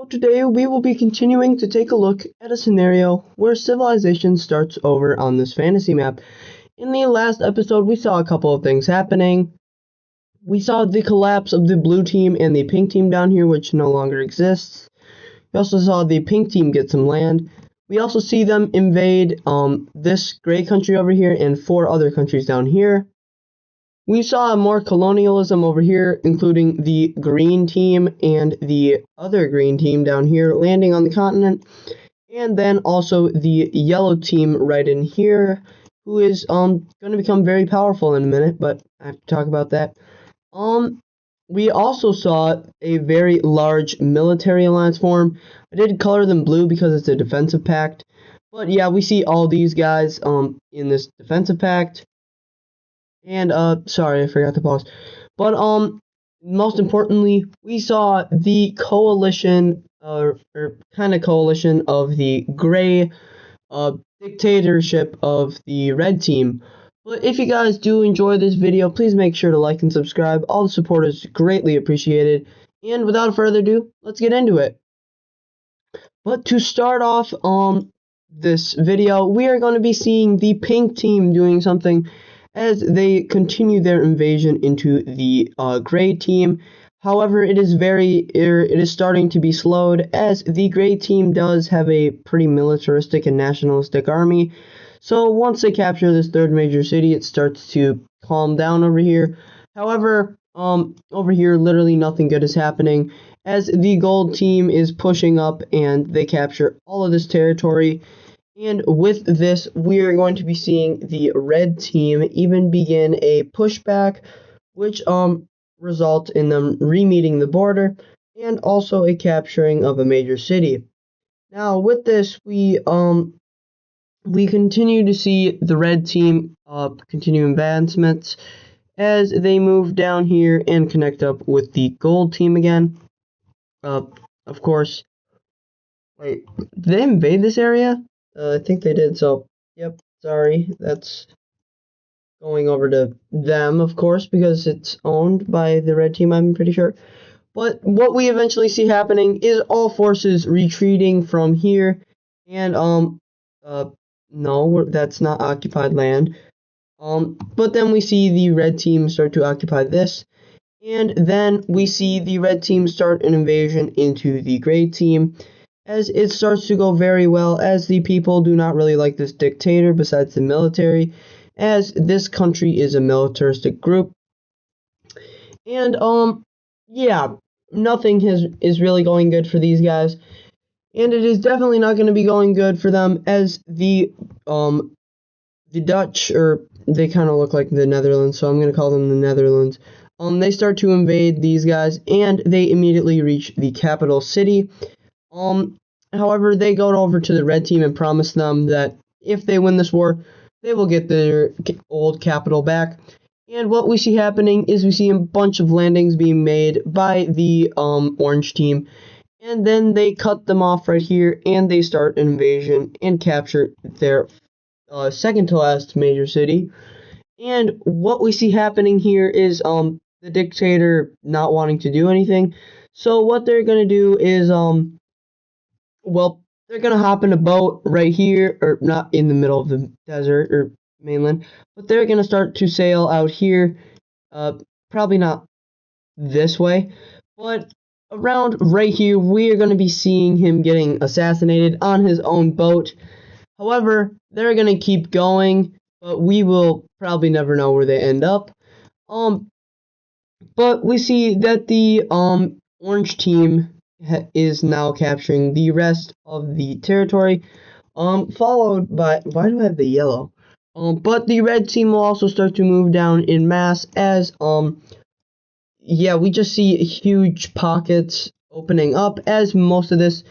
Today we will be continuing to take a look at a scenario where civilization starts over on this fantasy map. In the last episode, we saw a couple of things happening. We saw the collapse of the blue team and the pink team down here, which no longer exists. We also saw the pink team get some land. We also see them invade this gray country over here and 4 other countries down here. We saw more colonialism over here, including the green team and the other green team down here landing on the continent, and then also the yellow team right in here, who is going to become very powerful in a minute, but I have to talk about that. We also saw a very large military alliance form. I did color them blue because it's a defensive pact, but yeah, we see all these guys in this defensive pact. And sorry, I forgot to pause. But most importantly, we saw the coalition or kind of coalition of the gray dictatorship of the red team. But if you guys do enjoy this video, please make sure to like and subscribe. All the support is greatly appreciated. And without further ado, let's get into it. But to start off this video, we are going to be seeing the pink team doing something as they continue their invasion into the gray team. However, it is starting to be slowed, as the gray team does have a pretty militaristic and nationalistic army. So once they capture this 3rd major city, it starts to calm down over here. However, over here literally nothing good is happening, as the gold team is pushing up and they capture all of this territory. And with this, we are going to be seeing the red team even begin a pushback, which result in them re-meeting the border and also a capturing of a major city. Now, with this, we continue to see the red team continue advancements as they move down here and connect up with the gold team again. Of course, wait, did they invade this area? I think they did, so, yep, sorry, that's going over to them, of course, because it's owned by the red team, I'm pretty sure. But what we eventually see happening is all forces retreating from here, and, no, that's not occupied land. But then we see the red team start to occupy this, and then we see the red team start an invasion into the gray team, as it starts to go very well, as the people do not really like this dictator besides the military, as this country is a militaristic group. And yeah, nothing is really going good for these guys, and it is definitely not going to be going good for them, as the Dutch, or they kind of look like the Netherlands, so I'm going to call them the Netherlands. They start to invade these guys, and they immediately reach the capital city. However, they go over to the red team and promise them that if they win this war, they will get their old capital back. And what we see happening is we see a bunch of landings being made by the orange team, and then they cut them off right here, and they start an invasion and capture their second to last major city. And what we see happening here is the dictator not wanting to do anything. So what they're gonna do is well, they're going to hop in a boat right here, or not in the middle of the desert or mainland, but they're going to start to sail out here, probably not this way, but around right here, we are going to be seeing him getting assassinated on his own boat. However, they're going to keep going, but we will probably never know where they end up. But we see that the orange team is now capturing the rest of the territory, followed by, why do I have the yellow? But the red team will also start to move down in mass, as yeah, we just see huge pockets opening up, as most of this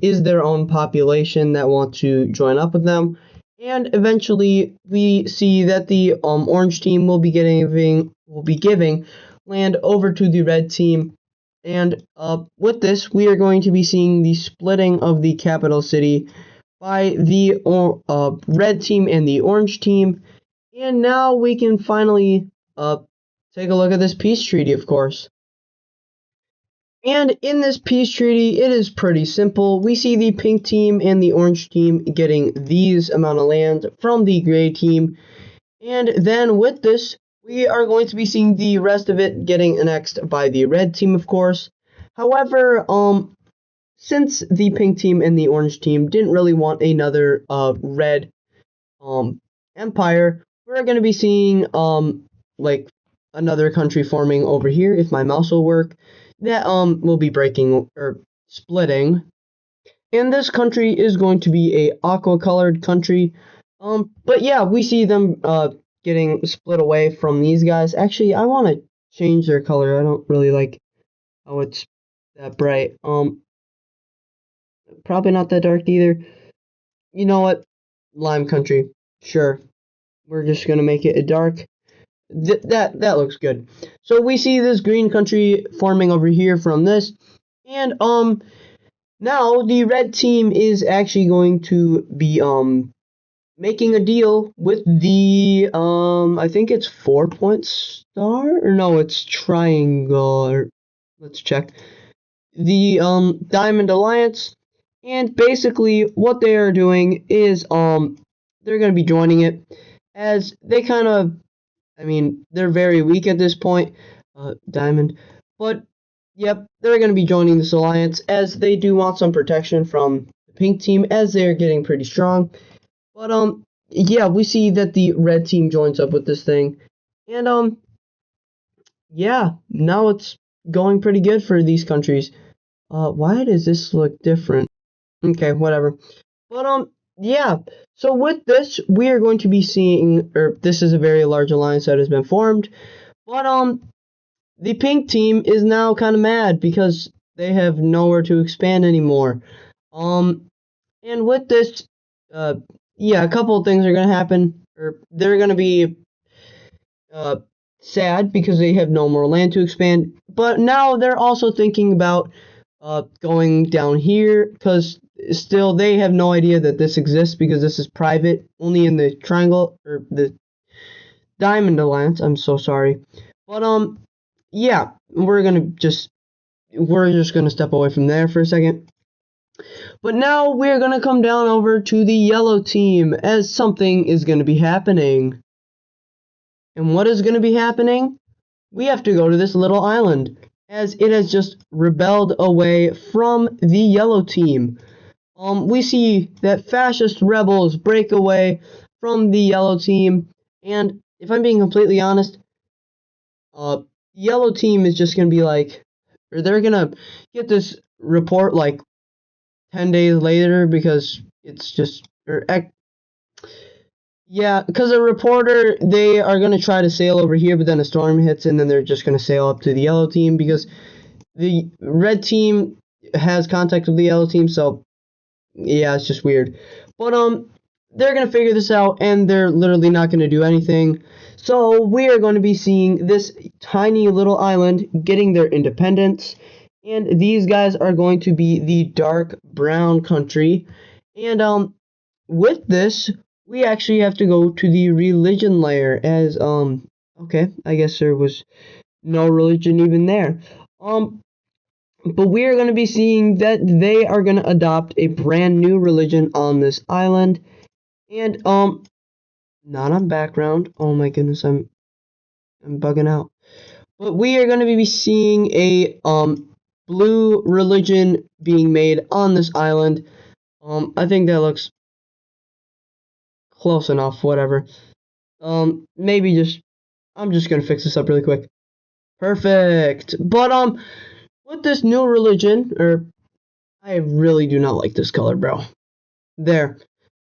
is their own population that want to join up with them. And eventually we see that the orange team will be giving land over to the red team. And with this, we are going to be seeing the splitting of the capital city by the red team and the orange team. And now we can finally take a look at this peace treaty, of course. And in this peace treaty, it is pretty simple. We see the pink team and the orange team getting these amount of land from the gray team. And then with this, we are going to be seeing the rest of it getting annexed by the red team, of course. However, since the pink team and the orange team didn't really want another red empire, we're going to be seeing like another country forming over here, if my mouse will work, that will be breaking or splitting. And this country is going to be a aqua colored country. But yeah, we see them getting split away from these guys. Actually, I want to change their color. I don't really like how it's that bright. Probably not that dark either. You know what? Lime country. Sure. We're just gonna make it a dark. That looks good. So we see this green country forming over here from this, and now the red team is actually going to be making a deal with the I think it's 4-point star, or no, it's triangle. Let's check. The Diamond Alliance, and basically what they are doing is they're going to be joining it, as they kind of, I mean, they're very weak at this point, Diamond, but yep, they're going to be joining this alliance as they do want some protection from the pink team, as they're getting pretty strong. But yeah, we see that the red team joins up with this thing, and yeah, now it's going pretty good for these countries. Why does this look different? Okay, whatever. But yeah. So with this, we are going to be seeing, or this is a very large alliance that has been formed. But the pink team is now kind of mad because they have nowhere to expand anymore. And with this, yeah, a couple of things are gonna happen, or they're gonna be uh sad because they have no more land to expand. But now they're also thinking about going down here, because still they have no idea that this exists, because this is private, only in the triangle, or the Diamond Alliance. I'm so sorry. But yeah, we're just gonna step away from there for a second. But now we're gonna come down over to the yellow team, as something is gonna be happening. And what is gonna be happening? We have to go to this little island, as it has just rebelled away from the yellow team. We see that fascist rebels break away from the yellow team, and if I'm being completely honest, yellow team is just gonna be like, or they're gonna get this report like 10 days later, because it's just, yeah, because a reporter, they are gonna try to sail over here, but then a storm hits, and then they're just gonna sail up to the yellow team, because the red team has contact with the yellow team, so yeah, it's just weird. But they're gonna figure this out, and they're literally not gonna do anything. So we are going to be seeing this tiny little island getting their independence, and these guys are going to be the dark brown country. And with this, we actually have to go to the religion layer, as okay, I guess there was no religion even there. But we are going to be seeing that they are going to adopt a brand new religion on this island. And not on background. Oh my goodness, I'm bugging out. But we are going to be seeing a blue religion being made on this island. I think that looks close enough, whatever. Maybe just, I'm just going to fix this up really quick. Perfect. But with this new religion, or I really do not like this color, bro. There,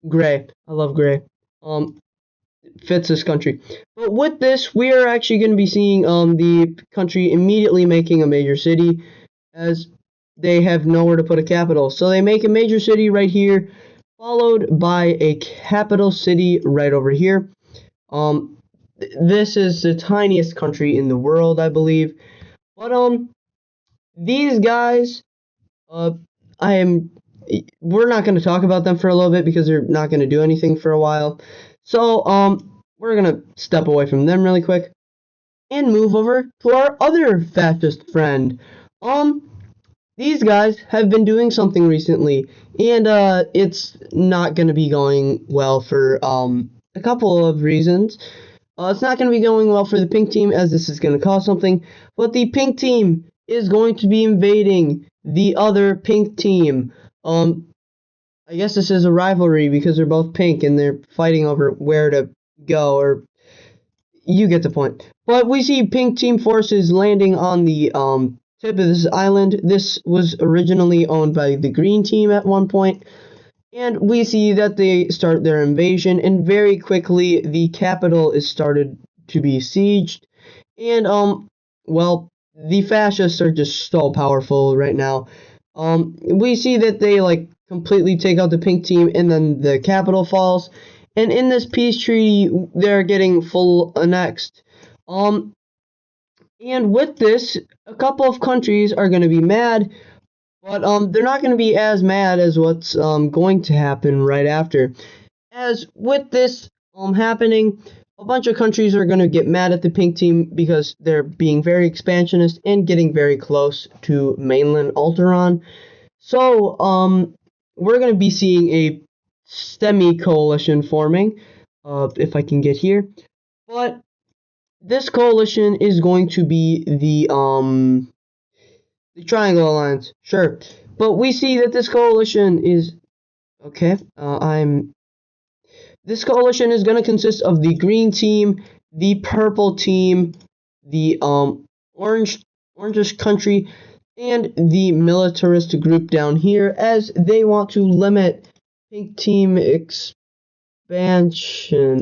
gray. I love gray. Fits this country. But with this, we are actually going to be seeing the country immediately making a major city, as they have nowhere to put a capital. So they make a major city right here, followed by a capital city right over here. This is the tiniest country in the world, I believe. But these guys, uh, we're not going to talk about them for a little bit, because they're not going to do anything for a while. So, we're going to step away from them really quick and move over to our other fascist friend. these guys have been doing something recently, and it's not going to be going well for a couple of reasons. It's not going to be going well for the pink team as this is going to cause something, but the pink team is going to be invading the other pink team. I guess this is a rivalry because they're both pink and they're fighting over where to go, or you get the point. But we see pink team forces landing on the tip of this island. This was originally owned by the green team at one point. And we see that they start their invasion, and very quickly the capital is started to be sieged. And well, the fascists are just so powerful right now. We see that they like completely take out the pink team, and then the capital falls. And in this peace treaty, they're getting full annexed. Um, and with this, a couple of countries are going to be mad, but they're not going to be as mad as what's going to happen right after. As with this happening, a bunch of countries are going to get mad at the pink team because they're being very expansionist and getting very close to mainland Alteron. So we're going to be seeing a semi-coalition forming, if I can get here. But this coalition is going to be the Triangle Alliance, sure. But we see that this coalition is okay. This coalition is going to consist of the green team, the purple team, the orangish country, and the militarist group down here, as they want to limit pink team expansion.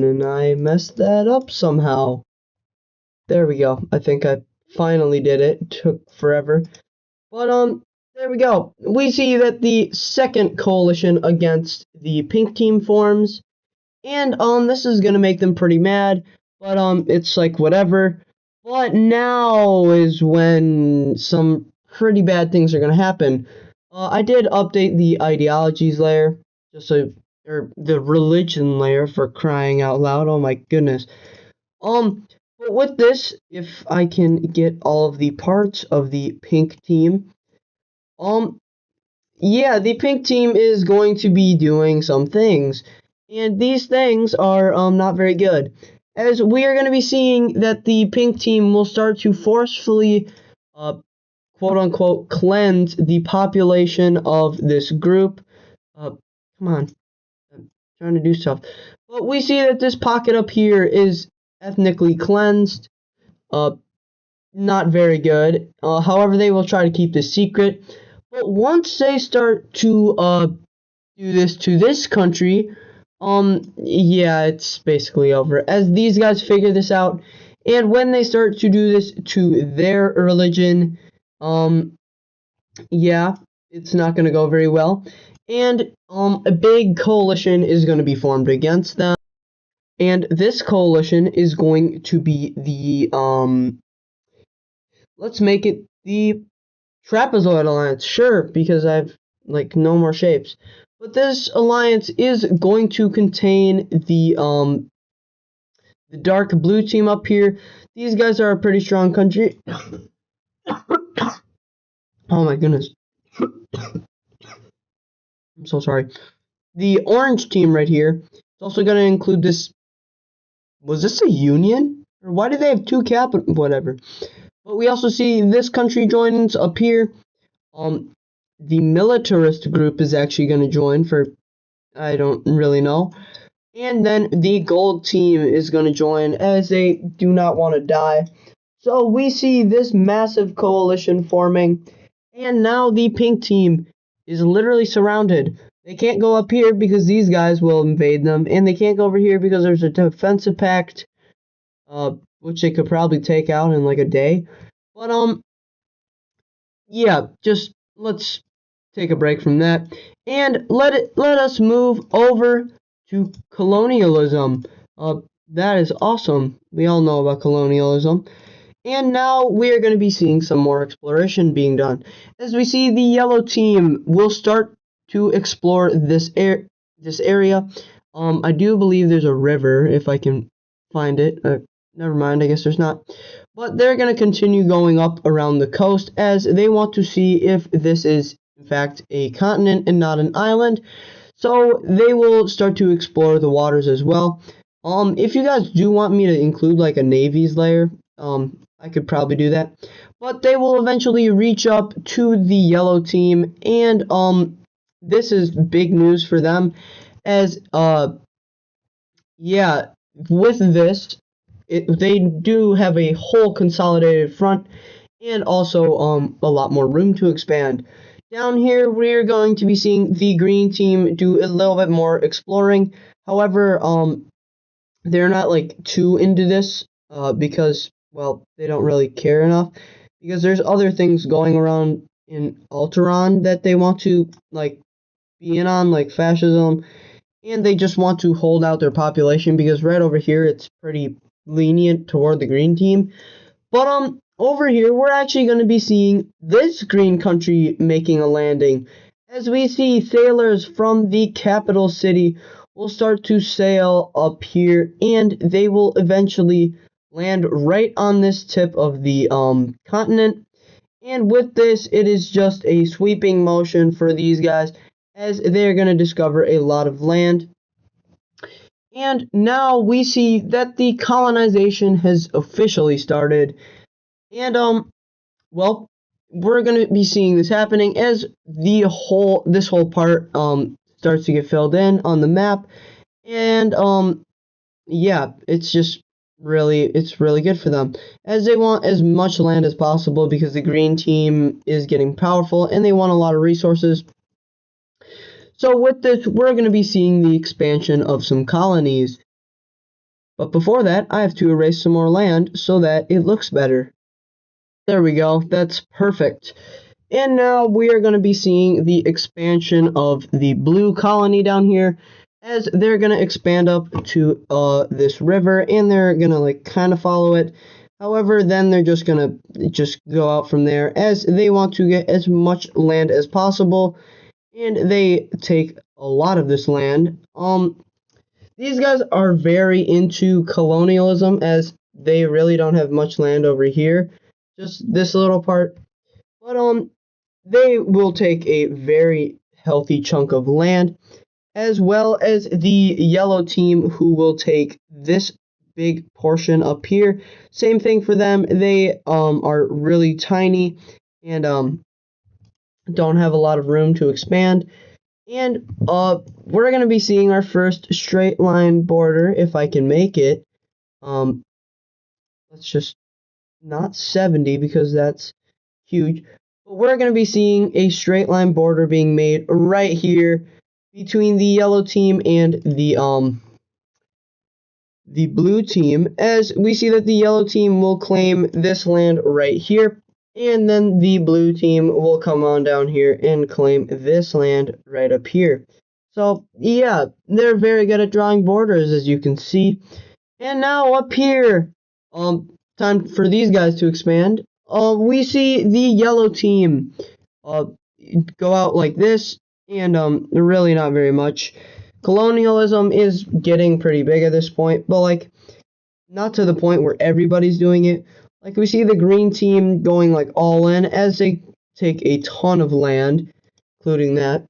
And I messed that up somehow. There we go. I think I finally did it. It took forever. But there we go. We see that the second coalition against the pink team forms, and this is gonna make them pretty mad. But it's like whatever. But now is when some pretty bad things are gonna happen. I did update the ideologies layer, or the religion layer, for crying out loud. Oh my goodness. But with this, if I can get all of the parts of the pink team, yeah, the pink team is going to be doing some things, and these things are not very good, as we are going to be seeing that the pink team will start to forcefully, quote unquote, cleanse the population of this group. Come on, I'm trying to do stuff. But we see that this pocket up here is ethnically cleansed. Not very good. However, they will try to keep this secret. But once they start to do this to this country, yeah, it's basically over. As these guys figure this out, and when they start to do this to their religion, yeah, it's not going to go very well. And a big coalition is going to be formed against them. And this coalition is going to be the let's make it the Trapezoid Alliance, sure, because I've like no more shapes. But this alliance is going to contain the dark blue team up here. These guys are a pretty strong country. Oh my goodness. I'm so sorry. The orange team right here is also going to include this. Was this a union? Or why do they have two capital? Whatever. But we also see this country joins up here. The militarist group is actually going to join for, I don't really know. And then the gold team is going to join, as they do not want to die. So we see this massive coalition forming. And now the pink team is literally surrounded. They can't go up here because these guys will invade them. And they can't go over here because there's a defensive pact, which they could probably take out in like a day. But yeah, just let's take a break from that and let us move over to colonialism. That is awesome. We all know about colonialism. And now we are going to be seeing some more exploration being done. As we see, the yellow team will start to explore this area. I do believe there's a river, if I can find it. Never mind, I guess there's not. but they're going to continue going up around the coast as they want to see if this is in fact a continent and not an island. So they will start to explore the waters as well. If you guys do want me to include like a navy's layer, I could probably do that. But they will eventually reach up to the yellow team, and this is big news for them, as yeah, with this, they do have a whole consolidated front, and also a lot more room to expand. Down here, we're going to be seeing the green team do a little bit more exploring. However, they're not like too into this because, well, they don't really care enough, because there's other things going around in Alteron that they want to like be in on, like fascism, and they just want to hold out their population, because right over here it's pretty lenient toward the green team. But over here we're actually going to be seeing this green country making a landing, as we see sailors from the capital city will start to sail up here, and they will eventually land right on this tip of the continent. And with this, it is just a sweeping motion for these guys, as they're going to discover a lot of land. And now we see that the colonization has officially started. And well, we're going to be seeing this happening as this whole part starts to get filled in on the map. And yeah, it's really good for them, as they want as much land as possible, because the green team is getting powerful and they want a lot of resources. So with this, we're going to be seeing the expansion of some colonies. But before that, I have to erase some more land so that it looks better. There we go, that's perfect. And now we are going to be seeing the expansion of the blue colony down here, as they're going to expand up to this river, and they're going to like kind of follow it. However, then they're just going to go out from there, as they want to get as much land as possible, and they take a lot of this land. These guys are very into colonialism, as they really don't have much land over here, just this little part. But they will take a very healthy chunk of land, as well as the yellow team, who will take this big portion up here. Same thing for them. They are really tiny and don't have a lot of room to expand. And we're going to be seeing our first straight line border, if I can make it. Let's just not 70, because that's huge. But we're going to be seeing a straight line border being made right here between the yellow team and the blue team, as we see that the yellow team will claim this land right here, and then the blue team will come on down here and claim this land right up here. So yeah, they're very good at drawing borders, as you can see. And now up here, time for these guys to expand. We see the yellow team go out like this, and really not very much. Colonialism is getting pretty big at this point, but like not to the point where everybody's doing it. Like we see the green team going like all in, as they take a ton of land, including that.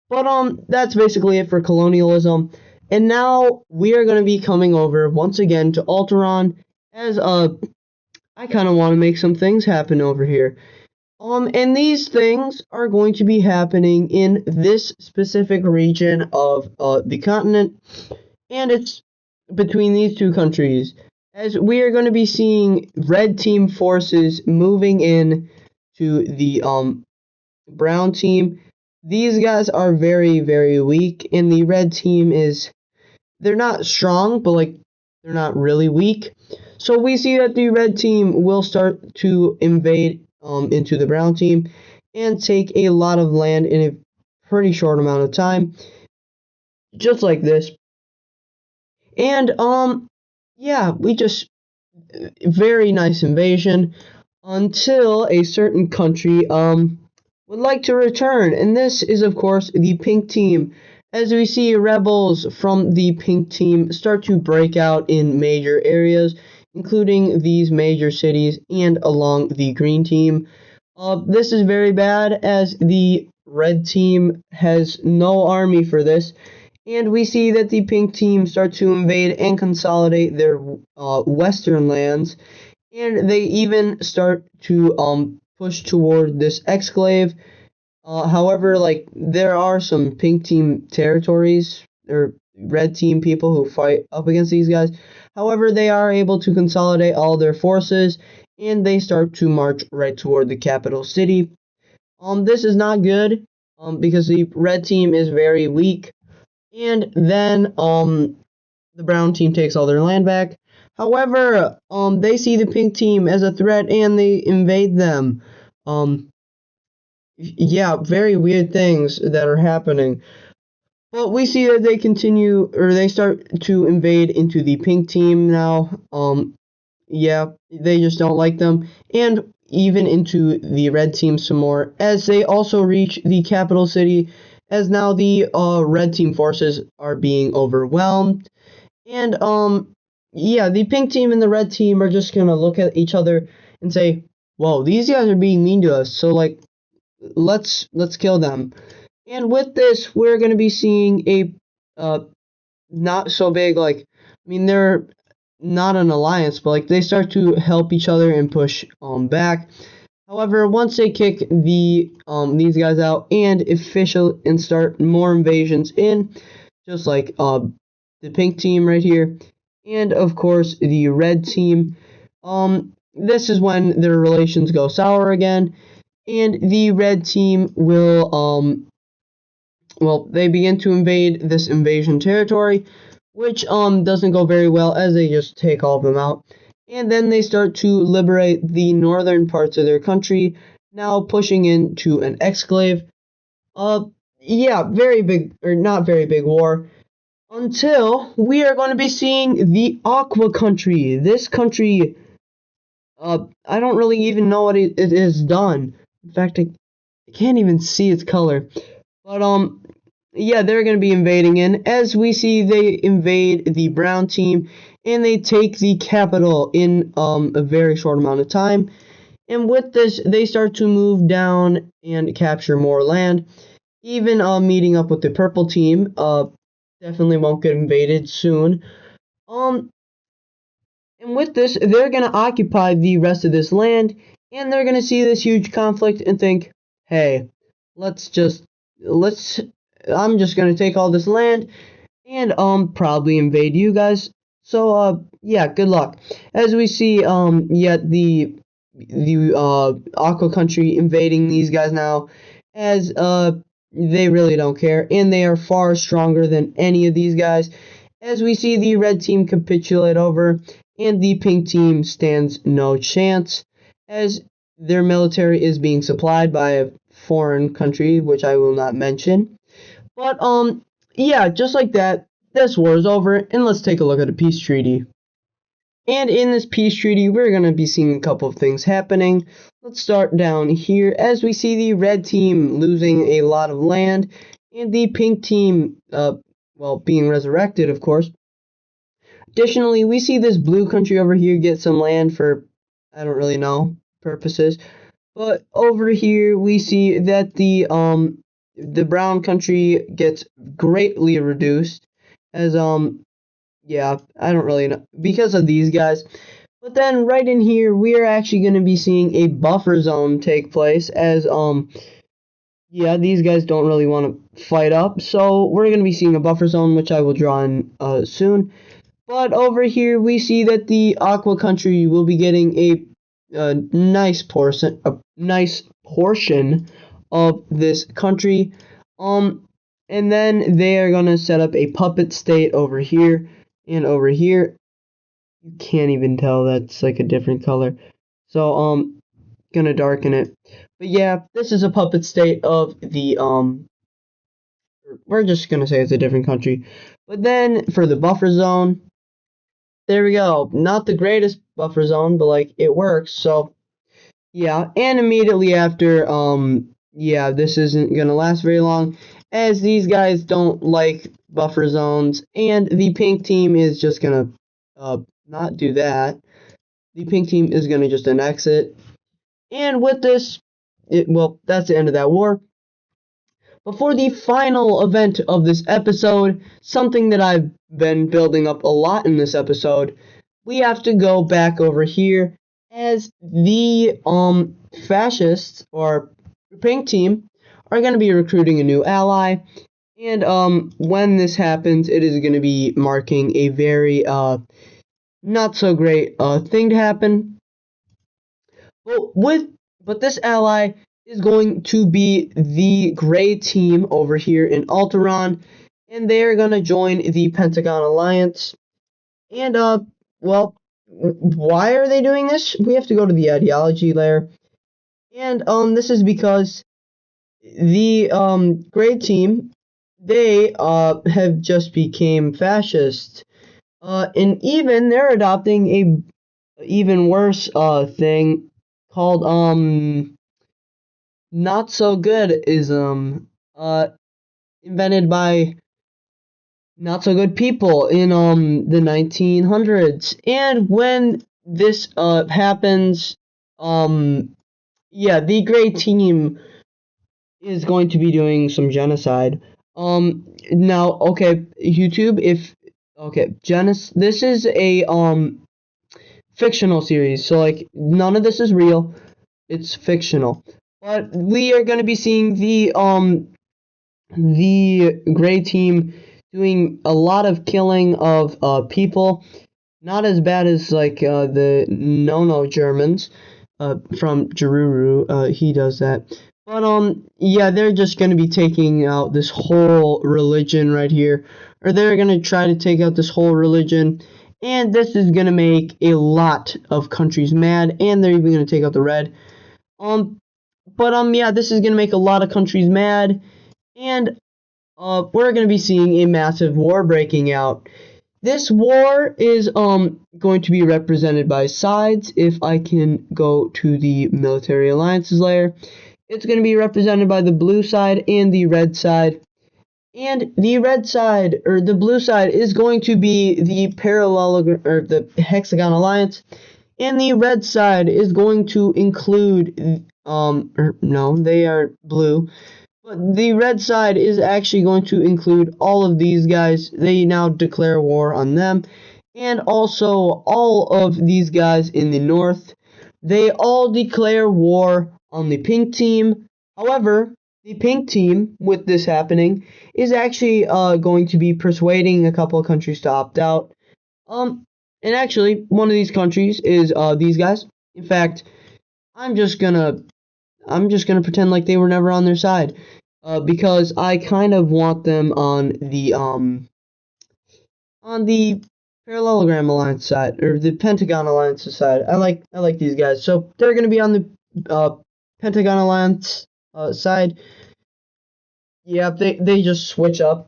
But that's basically it for colonialism. And now we are going to be coming over once again to Alteron, as I kind of want to make some things happen over here. And these things are going to be happening in this specific region of the continent, and it's between these two countries, as we are going to be seeing red team forces moving in to the brown team. These guys are very, very weak, and the red team they're not strong, but like they're not really weak. So we see that the red team will start to invade into the brown team and take a lot of land in a pretty short amount of time, just like this. And yeah, we just very nice invasion, until a certain country would like to return, and this is of course the pink team, as we see rebels from the pink team start to break out in major areas, including these major cities and along the green team. This is very bad as the red team has no army for this, and we see that the pink team start to invade and consolidate their western lands, and they even start to push toward this exclave. However, like there are some pink team territories or red team people who fight up against these guys. However, they are able to consolidate all their forces and they start to march right toward the capital city. This is not good because the red team is very weak, and then the brown team takes all their land back. However, they see the pink team as a threat and they invade them. Um, yeah, very weird things that are happening. But we see that they continue, or they start to invade into the pink team now. Yeah, they just don't like them, and even into the red team some more, as they also reach the capital city, as now the red team forces are being overwhelmed. And yeah, the pink team and the red team are just gonna look at each other and say, "Whoa, these guys are being mean to us. So like, let's kill them." And with this, we're gonna be seeing a not so big like, I mean, they're not an alliance, but like they start to help each other and push back. However, once they kick these guys out and start more invasions in, just like the pink team right here, and of course the red team, this is when their relations go sour again, and the red team will well, they begin to invade this invasion territory, which doesn't go very well as they just take all of them out. And then they start to liberate the northern parts of their country, now pushing into an exclave. Uh yeah, very big or not very big war. Until we are going to be seeing the Aqua country. This country, I don't really even know what it is done. In fact, I can't even see its color. But yeah, they're going to be invading in. As we see, they invade the brown team and they take the capital in a very short amount of time. And with this, they start to move down and capture more land. Even meeting up with the purple team, definitely won't get invaded soon. Um, and with this, they're going to occupy the rest of this land, and they're going to see this huge conflict and think, hey, let's just let's I'm just going to take all this land and probably invade you guys. So yeah, good luck. As we see yeah, the Aqua country invading these guys now, as they really don't care and they are far stronger than any of these guys. As we see the red team capitulate over and the pink team stands no chance, as their military is being supplied by a foreign country which I will not mention. But yeah, just like that, this war is over, and let's take a look at a peace treaty. And in this peace treaty, we're going to be seeing a couple of things happening. Let's start down here as we see the red team losing a lot of land, and the pink team, well, being resurrected, of course. Additionally, we see this blue country over here get some land for, I don't really know, purposes. But over here, we see that the brown country gets greatly reduced as yeah, I don't really know because of these guys. But then right in here, we are actually going to be seeing a buffer zone take place as yeah, these guys don't really want to fight up. So we're going to be seeing a buffer zone, which I will draw in soon. But over here, we see that the Aqua country will be getting a nice portion of this country. And then they are gonna set up a puppet state over here and over here. You can't even tell that's like a different color. So gonna darken it. But yeah, this is a puppet state of the we're just gonna say it's a different country. But then for the buffer zone, there we go. Not the greatest buffer zone, but like it works. So yeah, and immediately after, yeah, this isn't gonna last very long, as these guys don't like buffer zones, and the pink team is just gonna not do that. the pink team is going to just annex it. And with this, that's the end of that war. But for the final event of this episode, something that I've been building up a lot in this episode, we have to go back over here as the fascists or pink team are going to be recruiting a new ally. And when this happens, it is going to be marking a very not so great thing to happen. But this ally is going to be the gray team over here in Alteron, and they are going to join the Pentagon Alliance. And why are they doing this? We have to go to the ideology layer, and this is because the gray team, they have just became fascist, and even they're adopting a even worse thing called not so goodism, invented by not so good people in the 1900s. And when this happens, the gray team is going to be doing some genocide. Now, okay, YouTube, this is a fictional series, so like none of this is real. It's fictional. But we are going to be seeing the gray team doing a lot of killing of people. Not as bad as like the No Germans from Jaruru. He does that. But they're just going to be taking out this whole religion right here, or they're going to try to take out this whole religion, and this is going to make a lot of countries mad, and they're even going to take out the red. This is going to make a lot of countries mad, and we're going to be seeing a massive war breaking out. This war is going to be represented by sides. If I can go to the military alliances layer, it's going to be represented by the blue side and the red side. And the red side, or the blue side, is going to be the parallelogram, or the hexagon alliance. And the red side is going to include, they are blue. But the red side is actually going to include all of these guys. They now declare war on them. And also all of these guys in the north. They all declare war on the pink team. However, the pink team, with this happening, is actually going to be persuading a couple of countries to opt out. And actually, one of these countries is these guys. In fact, I'm just gonna pretend like they were never on their side, because I kind of want them on the parallelogram alliance side, or the Pentagon alliance side. I like these guys, so they're gonna be on the Pentagon alliance side. Yeah, they just switch up.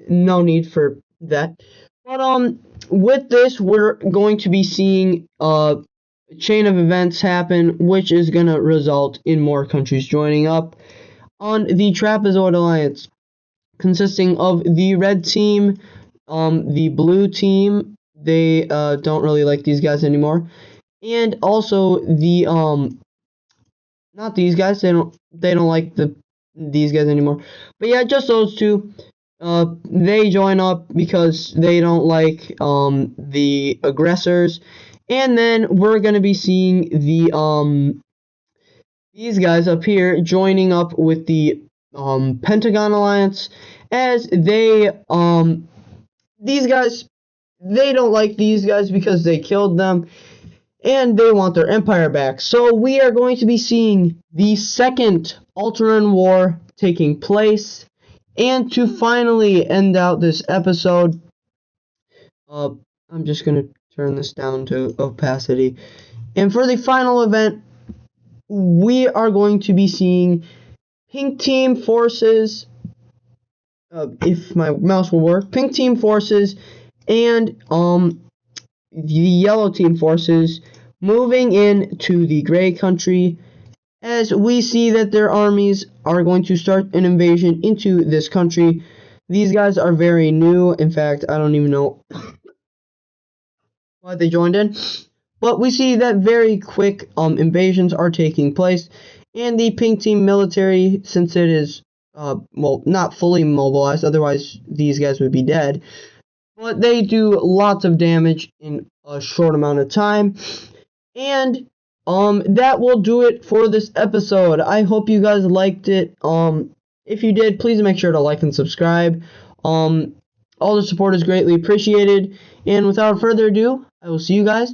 No need for that. But with this, we're going to be seeing a chain of events happen, which is going to result in more countries joining up on the Trapezoid Alliance, consisting of the red team, the blue team. They don't really like these guys anymore, and also the not these guys. They don't like these guys anymore. But yeah, just those two. They join up because they don't like the aggressors. And then we're gonna be seeing the these guys up here joining up with the Pentagon Alliance, as they these guys, they don't like these guys because they killed them and they want their empire back. So we are going to be seeing the second Alteran War taking place. And to finally end out this episode, I'm just going to turn this down to opacity. And for the final event, we are going to be seeing pink team forces, if my mouse will work, pink team forces and the yellow team forces moving into the gray country, as we see that their armies are going to start an invasion into this country. These guys are very new. In fact, I don't even know why they joined in. But we see that very quick invasions are taking place, and the pink team military, since it is well, not fully mobilized, otherwise these guys would be dead, but they do lots of damage in a short amount of time. And that will do it for this episode. I hope you guys liked it. If you did, please make sure to like and subscribe. All the support is greatly appreciated. And without further ado, I will see you guys